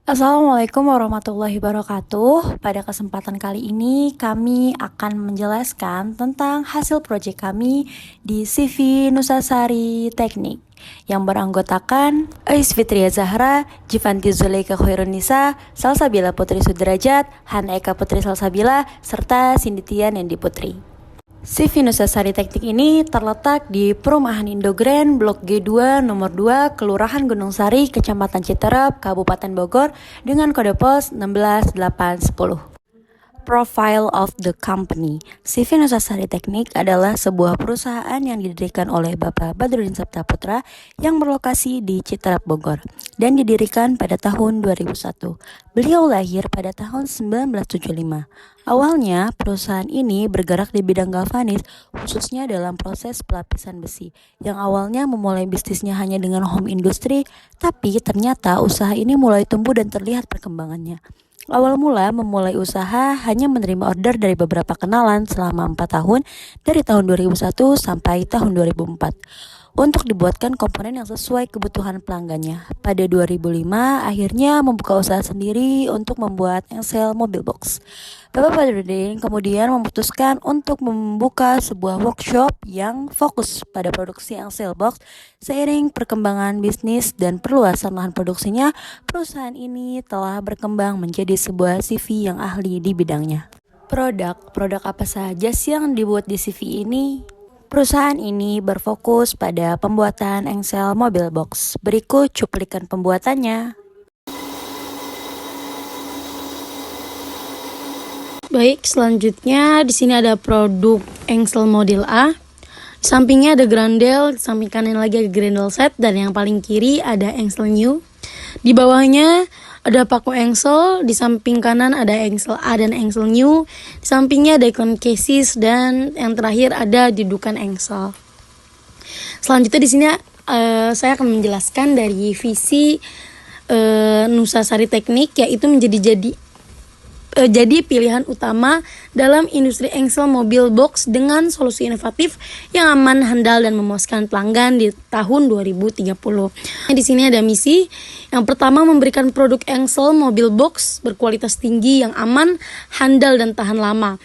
Assalamualaikum warahmatullahi wabarakatuh. Pada kesempatan kali ini kami akan menjelaskan tentang hasil proyek kami di CV Nusasari Teknik yang beranggotakan Ais Fitria Zahra, Jivanti Zuleika Khairunisa, Salsabila Putri Sudrajat, Han Eka Putri Salsabila, serta Sinditian Nendi Putri. CV Nusasari Teknik ini terletak di Perumahan Indogren, Blok G2, Nomor 2, Kelurahan Gunung Sari, Kecamatan Citerep, Kabupaten Bogor, dengan kode pos 16810. Profile of the company. CV Nusasari Teknik adalah sebuah perusahaan yang didirikan oleh Bapak Badrudin Sabta Putra yang berlokasi di Citerep, Bogor, dan didirikan pada tahun 2001. Beliau lahir pada tahun 1975. Awalnya, perusahaan ini bergerak di bidang galvanis, khususnya dalam proses pelapisan besi, yang awalnya memulai bisnisnya hanya dengan home industry, tapi ternyata usaha ini mulai tumbuh dan terlihat perkembangannya. Awal mula memulai usaha hanya menerima order dari beberapa kenalan selama 4 tahun, dari tahun 2001 sampai tahun 2004. Untuk dibuatkan komponen yang sesuai kebutuhan pelanggannya. Pada 2005, akhirnya membuka usaha sendiri untuk membuat engsel mobil box. Bapak Badrudin kemudian memutuskan untuk membuka sebuah workshop yang fokus pada produksi engsel box. Seiring perkembangan bisnis dan perluasan lahan produksinya, perusahaan ini telah berkembang menjadi sebuah CV yang ahli di bidangnya. Produk apa saja sih yang dibuat di CV ini? Perusahaan ini berfokus pada pembuatan engsel mobil box. Berikut cuplikan pembuatannya. Baik, selanjutnya di sini ada produk engsel model A. Di sampingnya ada grandel, di samping kanan lagi ada grandel set, dan yang paling kiri ada engsel new. Di bawahnya ada paku engsel, di samping kanan ada engsel A dan engsel new, di sampingnya ada ikon chassis, dan yang terakhir ada dudukan engsel. Selanjutnya di sini saya akan menjelaskan dari visi Nusasari Teknik, yaitu jadi pilihan utama dalam industri engsel mobil box dengan solusi inovatif yang aman, handal, dan memuaskan pelanggan di tahun 2030. Di sini ada misi. Yang pertama, memberikan produk engsel mobil box berkualitas tinggi yang aman, handal, dan tahan lama.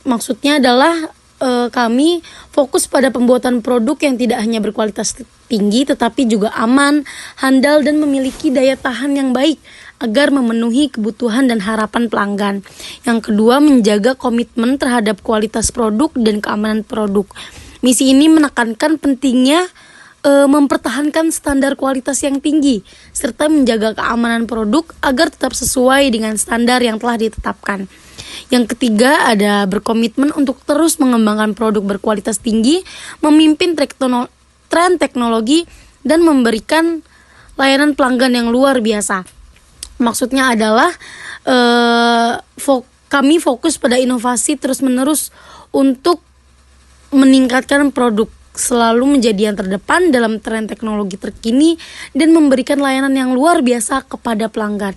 Maksudnya adalah kami fokus pada pembuatan produk yang tidak hanya berkualitas tinggi tetapi juga aman, handal, dan memiliki daya tahan yang baik agar memenuhi kebutuhan dan harapan pelanggan. Yang kedua, menjaga komitmen terhadap kualitas produk dan keamanan produk. Misi ini menekankan pentingnya mempertahankan standar kualitas yang tinggi serta menjaga keamanan produk agar tetap sesuai dengan standar yang telah ditetapkan. Yang ketiga, ada berkomitmen untuk terus mengembangkan produk berkualitas tinggi, memimpin tren teknologi, dan memberikan layanan pelanggan yang luar biasa. Maksudnya adalah kami fokus pada inovasi terus-menerus untuk meningkatkan produk, selalu menjadi yang terdepan dalam tren teknologi terkini dan memberikan layanan yang luar biasa kepada pelanggan.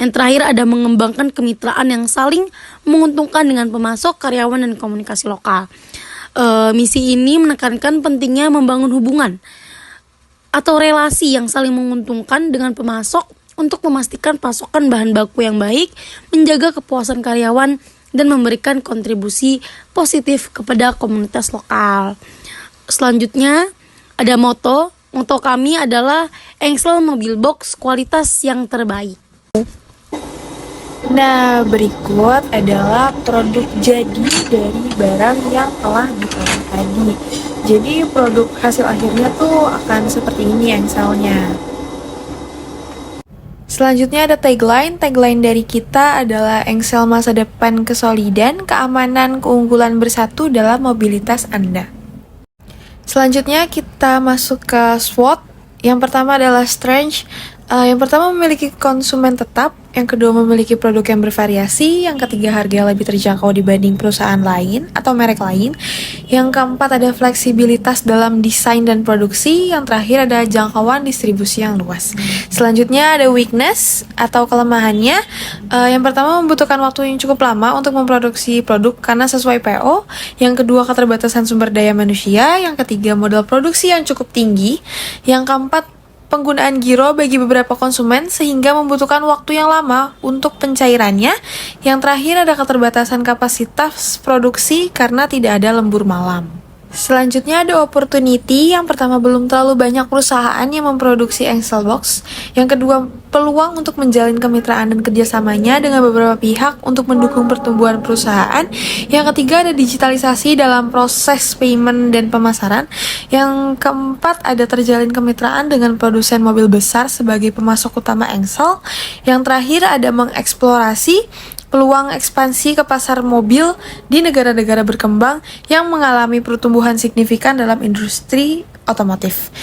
Yang terakhir ada mengembangkan kemitraan yang saling menguntungkan dengan pemasok, karyawan, dan komunikasi lokal. Misi ini menekankan pentingnya membangun hubungan atau relasi yang saling menguntungkan dengan pemasok untuk memastikan pasokan bahan baku yang baik, menjaga kepuasan karyawan, dan memberikan kontribusi positif kepada komunitas lokal. Selanjutnya ada moto. Moto kami adalah engsel mobil box kualitas yang terbaik. Nah, berikut adalah produk jadi dari barang yang telah dipotong tadi. Jadi produk hasil akhirnya tuh akan seperti ini engselnya. Selanjutnya ada tagline. Tagline dari kita adalah engsel masa depan kesolidan, keamanan, keunggulan bersatu dalam mobilitas Anda. Selanjutnya kita masuk ke SWOT. Yang pertama adalah strength. Yang pertama memiliki konsumen tetap, yang kedua memiliki produk yang bervariasi, yang ketiga harga yang lebih terjangkau dibanding perusahaan lain atau merek lain, yang keempat ada fleksibilitas dalam desain dan produksi, yang terakhir ada jangkauan distribusi yang luas. Selanjutnya ada weakness atau kelemahannya. Yang pertama membutuhkan waktu yang cukup lama untuk memproduksi produk karena sesuai PO, yang kedua keterbatasan sumber daya manusia, yang ketiga modal produksi yang cukup tinggi, yang keempat penggunaan giro bagi beberapa konsumen sehingga membutuhkan waktu yang lama untuk pencairannya. Yang terakhir ada keterbatasan kapasitas produksi karena tidak ada lembur malam. Selanjutnya ada opportunity. Yang pertama, belum terlalu banyak perusahaan yang memproduksi Excel Box. Yang kedua, peluang untuk menjalin kemitraan dan kerjasamanya dengan beberapa pihak untuk mendukung pertumbuhan perusahaan. Yang ketiga, ada digitalisasi dalam proses payment dan pemasaran. Yang keempat, ada terjalin kemitraan dengan produsen mobil besar sebagai pemasok utama Excel. Yang terakhir, ada mengeksplorasi peluang ekspansi ke pasar mobil di negara-negara berkembang yang mengalami pertumbuhan signifikan dalam industri otomotif.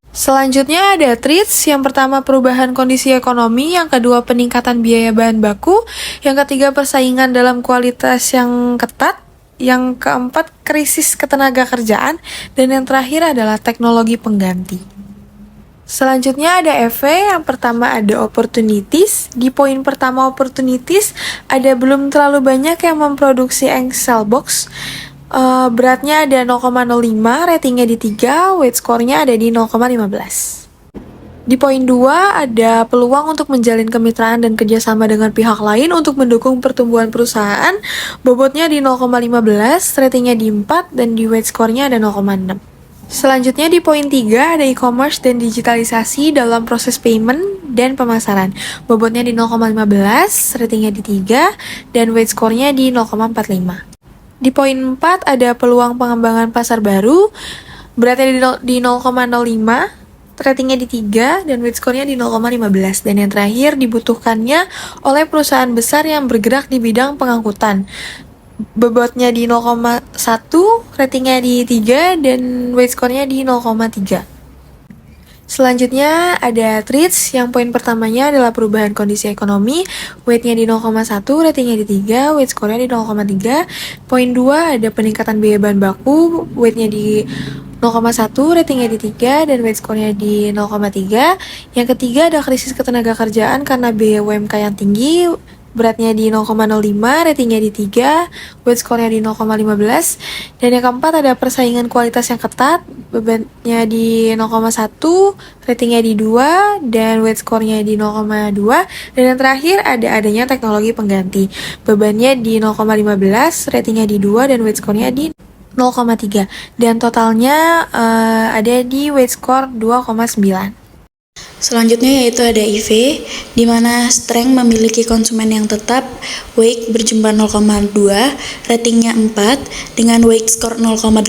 Selanjutnya ada threats. Yang pertama, perubahan kondisi ekonomi. Yang kedua, peningkatan biaya bahan baku. Yang ketiga, persaingan dalam kualitas yang ketat. Yang keempat, krisis ketenaga kerjaan. Dan yang terakhir adalah teknologi pengganti. Selanjutnya ada EV. Yang pertama ada opportunities. Di poin pertama opportunities, ada belum terlalu banyak yang memproduksi Excel Box. Beratnya ada 0,05, ratingnya di 3, weight score-nya ada di 0,15. Di poin 2 ada peluang untuk menjalin kemitraan dan kerjasama dengan pihak lain untuk mendukung pertumbuhan perusahaan. Bobotnya di 0,15, ratingnya di 4, dan di weight score-nya ada 0,6. Selanjutnya di poin 3 ada e-commerce dan digitalisasi dalam proses payment dan pemasaran. Bobotnya di 0,15, ratingnya di 3, dan weight score-nya di 0,45. Di poin 4 ada peluang pengembangan pasar baru. Beratnya di 0,05, ratingnya di 3, dan weight score-nya di 0,15. Dan yang terakhir, dibutuhkannya oleh perusahaan besar yang bergerak di bidang pengangkutan. Bobotnya di 0,1, ratingnya di 3, dan weight score-nya di 0,3. Selanjutnya ada threats. Yang poin pertamanya adalah perubahan kondisi ekonomi. Weight-nya di 0,1, ratingnya di 3, weight score-nya di 0,3. Poin 2 ada peningkatan biaya bahan baku. Weight-nya di 0,1, ratingnya di 3, dan weight score-nya di 0,3. Yang ketiga ada krisis ketenaga kerjaan karena biaya UMK yang tinggi. Beratnya di 0,05, ratingnya di 3, weight score-nya di 0,15. Dan yang keempat ada persaingan kualitas yang ketat. Bebannya di 0,1, ratingnya di 2, dan weight score-nya di 0,2. Dan yang terakhir ada adanya teknologi pengganti. Bebannya di 0,15, ratingnya di 2, dan weight score-nya di 0,3. Dan totalnya ada di weight score 2,9. Selanjutnya yaitu ada IV, di mana strength memiliki konsumen yang tetap, weight berjumlah 0,2, ratingnya 4, dengan weight score 0,8.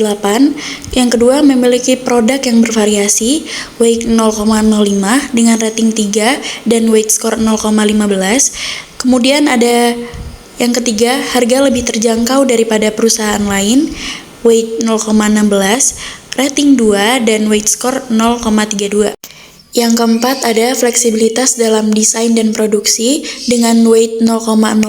Yang kedua memiliki produk yang bervariasi, weight 0,05, dengan rating 3, dan weight score 0,15. Kemudian ada yang ketiga, harga lebih terjangkau daripada perusahaan lain, weight 0,16, rating 2, dan weight score 0,32. Yang keempat ada fleksibilitas dalam desain dan produksi dengan weight 0,09,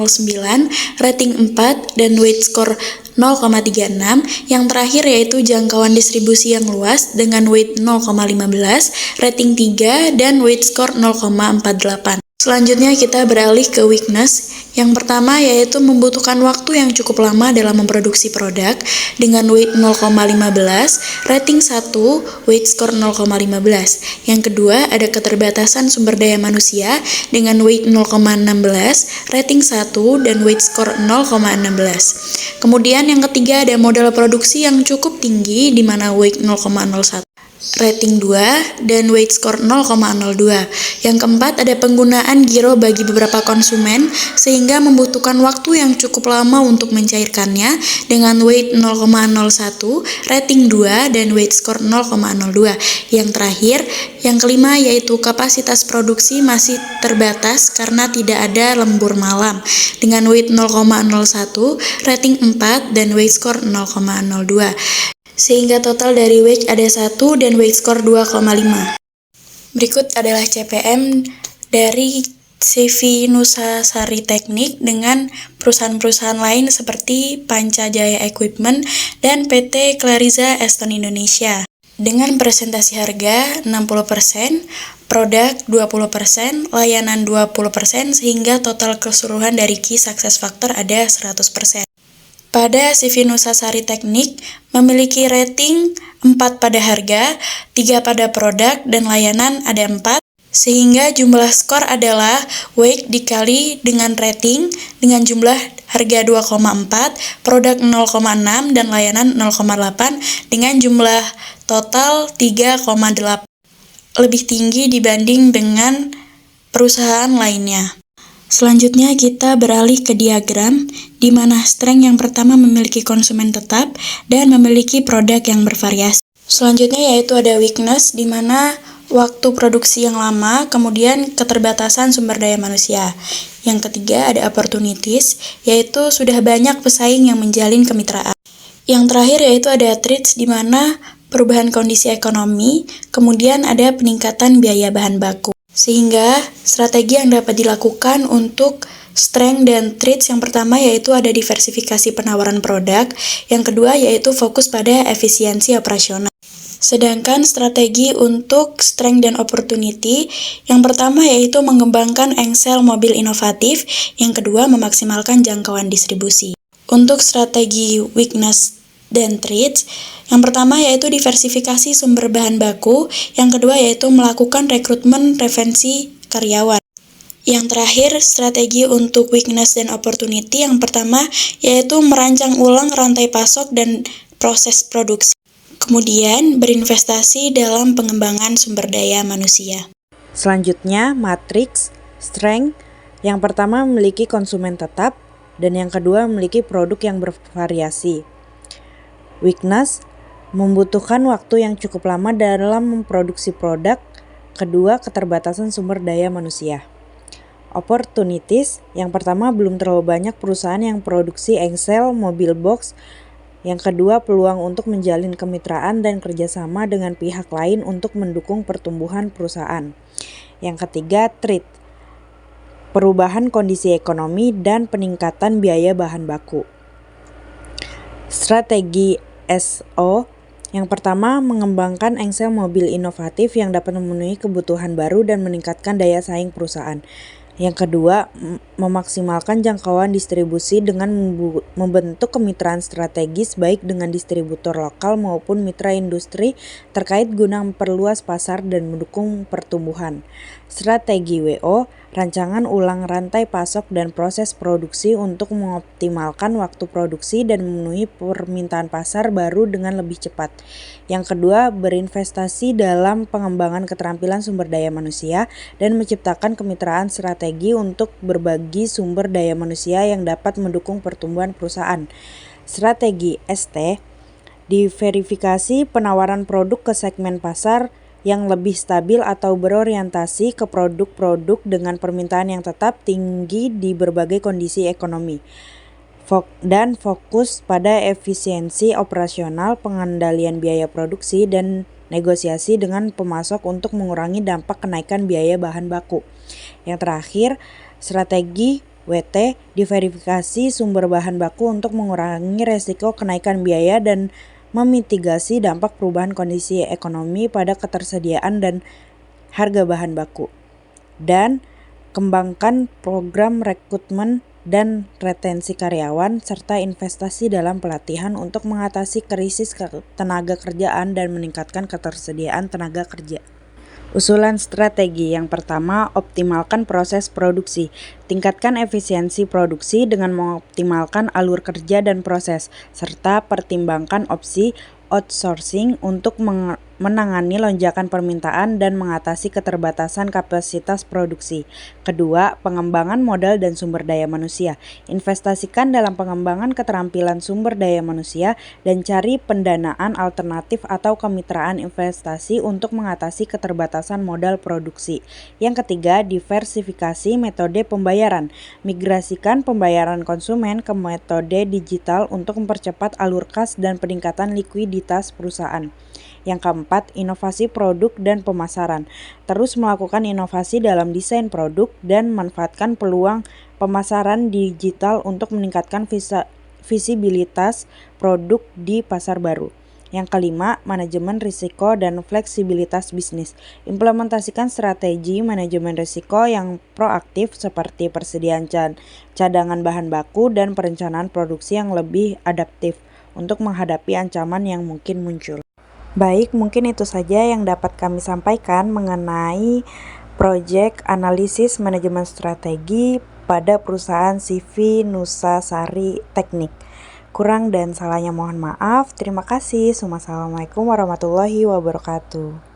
rating 4, dan weight score 0,36. Yang terakhir yaitu jangkauan distribusi yang luas dengan weight 0,15, rating 3, dan weight score 0,48. Selanjutnya kita beralih ke weakness. Yang pertama yaitu membutuhkan waktu yang cukup lama dalam memproduksi produk dengan weight 0,15, rating 1, weight score 0,15. Yang kedua ada keterbatasan sumber daya manusia dengan weight 0,16, rating 1, dan weight score 0,16. Kemudian yang ketiga ada modal produksi yang cukup tinggi di mana weight 0,01, rating 2, dan weight score 0,02. Yang keempat ada penggunaan giro bagi beberapa konsumen sehingga membutuhkan waktu yang cukup lama untuk mencairkannya dengan weight 0,01, rating 2, dan weight score 0,02. Yang terakhir, yang kelima yaitu kapasitas produksi masih terbatas karena tidak ada lembur malam dengan weight 0,01, rating 4, dan weight score 0,02. Sehingga total dari weight ada 1 dan weight score 2,5. Berikut adalah CPM dari CV Nusasari Teknik dengan perusahaan-perusahaan lain seperti Panca Jaya Equipment dan PT Clariza Aston Indonesia. Dengan presentasi harga 60%, produk 20%, layanan 20%, sehingga total keseluruhan dari Key Success Factor ada 100%. pada CV Nusasari Teknik memiliki rating 4 pada harga, 3 pada produk, dan layanan ada 4, sehingga jumlah skor adalah weight dikali dengan rating dengan jumlah harga 2,4, produk 0,6, dan layanan 0,8 dengan jumlah total 3,8. Lebih tinggi dibanding dengan perusahaan lainnya. Selanjutnya kita beralih ke diagram, di mana strength yang pertama memiliki konsumen tetap dan memiliki produk yang bervariasi. Selanjutnya yaitu ada weakness, di mana waktu produksi yang lama, kemudian keterbatasan sumber daya manusia. Yang ketiga ada opportunities, yaitu sudah banyak pesaing yang menjalin kemitraan. Yang terakhir yaitu ada threats, di mana perubahan kondisi ekonomi, kemudian ada peningkatan biaya bahan baku. Sehingga strategi yang dapat dilakukan untuk strength dan threats yang pertama yaitu ada diversifikasi penawaran produk, yang kedua yaitu fokus pada efisiensi operasional. Sedangkan strategi untuk strength dan opportunity, yang pertama yaitu mengembangkan engsel mobil inovatif, yang kedua memaksimalkan jangkauan distribusi. Untuk strategi weakness dan threats, yang pertama yaitu diversifikasi sumber bahan baku, yang kedua yaitu melakukan rekrutmen retensi karyawan. Yang terakhir, strategi untuk weakness dan opportunity, yang pertama yaitu merancang ulang rantai pasok dan proses produksi. Kemudian, berinvestasi dalam pengembangan sumber daya manusia. Selanjutnya, matriks strength. Yang pertama memiliki konsumen tetap, dan yang kedua memiliki produk yang bervariasi. Weakness membutuhkan waktu yang cukup lama dalam memproduksi produk. Kedua, keterbatasan sumber daya manusia. Opportunities, yang pertama belum terlalu banyak perusahaan yang produksi engsel mobil box. Yang kedua, peluang untuk menjalin kemitraan dan kerjasama dengan pihak lain untuk mendukung pertumbuhan perusahaan. Yang ketiga, threat, perubahan kondisi ekonomi dan peningkatan biaya bahan baku. Strategi SO, yang pertama mengembangkan engsel mobil inovatif yang dapat memenuhi kebutuhan baru dan meningkatkan daya saing perusahaan. Yang kedua, memaksimalkan jangkauan distribusi dengan membentuk kemitraan strategis baik dengan distributor lokal maupun mitra industri terkait guna memperluas pasar dan mendukung pertumbuhan. Strategi WO, rancangan ulang rantai pasok dan proses produksi untuk mengoptimalkan waktu produksi dan memenuhi permintaan pasar baru dengan lebih cepat. Yang kedua, berinvestasi dalam pengembangan keterampilan sumber daya manusia dan menciptakan kemitraan strategi untuk berbagi sumber daya manusia yang dapat mendukung pertumbuhan perusahaan. Strategi ST, diverifikasi penawaran produk ke segmen pasar yang lebih stabil atau berorientasi ke produk-produk dengan permintaan yang tetap tinggi di berbagai kondisi ekonomi. Dan fokus pada efisiensi operasional, pengendalian biaya produksi, dan negosiasi dengan pemasok untuk mengurangi dampak kenaikan biaya bahan baku. Yang terakhir, strategi WT, diverifikasi sumber bahan baku untuk mengurangi resiko kenaikan biaya dan memitigasi dampak perubahan kondisi ekonomi pada ketersediaan dan harga bahan baku. Dan kembangkan program rekrutmen dan retensi karyawan serta investasi dalam pelatihan untuk mengatasi krisis tenaga kerjaan dan meningkatkan ketersediaan tenaga kerja. Usulan strategi yang pertama, optimalkan proses produksi. Tingkatkan efisiensi produksi dengan mengoptimalkan alur kerja dan proses, serta pertimbangkan opsi outsourcing untuk menangani lonjakan permintaan dan mengatasi keterbatasan kapasitas produksi. Kedua, pengembangan modal dan sumber daya manusia. Investasikan dalam pengembangan keterampilan sumber daya manusia dan cari pendanaan alternatif atau kemitraan investasi untuk mengatasi keterbatasan modal produksi. Yang ketiga, diversifikasi metode pembayaran. Migrasikan pembayaran konsumen ke metode digital untuk mempercepat alur kas dan peningkatan likuiditas perusahaan. Yang keempat, inovasi produk dan pemasaran. Terus melakukan inovasi dalam desain produk dan manfaatkan peluang pemasaran digital untuk meningkatkan visibilitas produk di pasar baru. Yang kelima, manajemen risiko dan fleksibilitas bisnis. Implementasikan strategi manajemen risiko yang proaktif seperti persediaan cadangan bahan baku dan perencanaan produksi yang lebih adaptif untuk menghadapi ancaman yang mungkin muncul. Baik, mungkin itu saja yang dapat kami sampaikan mengenai proyek analisis manajemen strategi pada perusahaan CV Nusasari Teknik. Kurang dan salahnya mohon maaf. Terima kasih. Wassalamualaikum warahmatullahi wabarakatuh.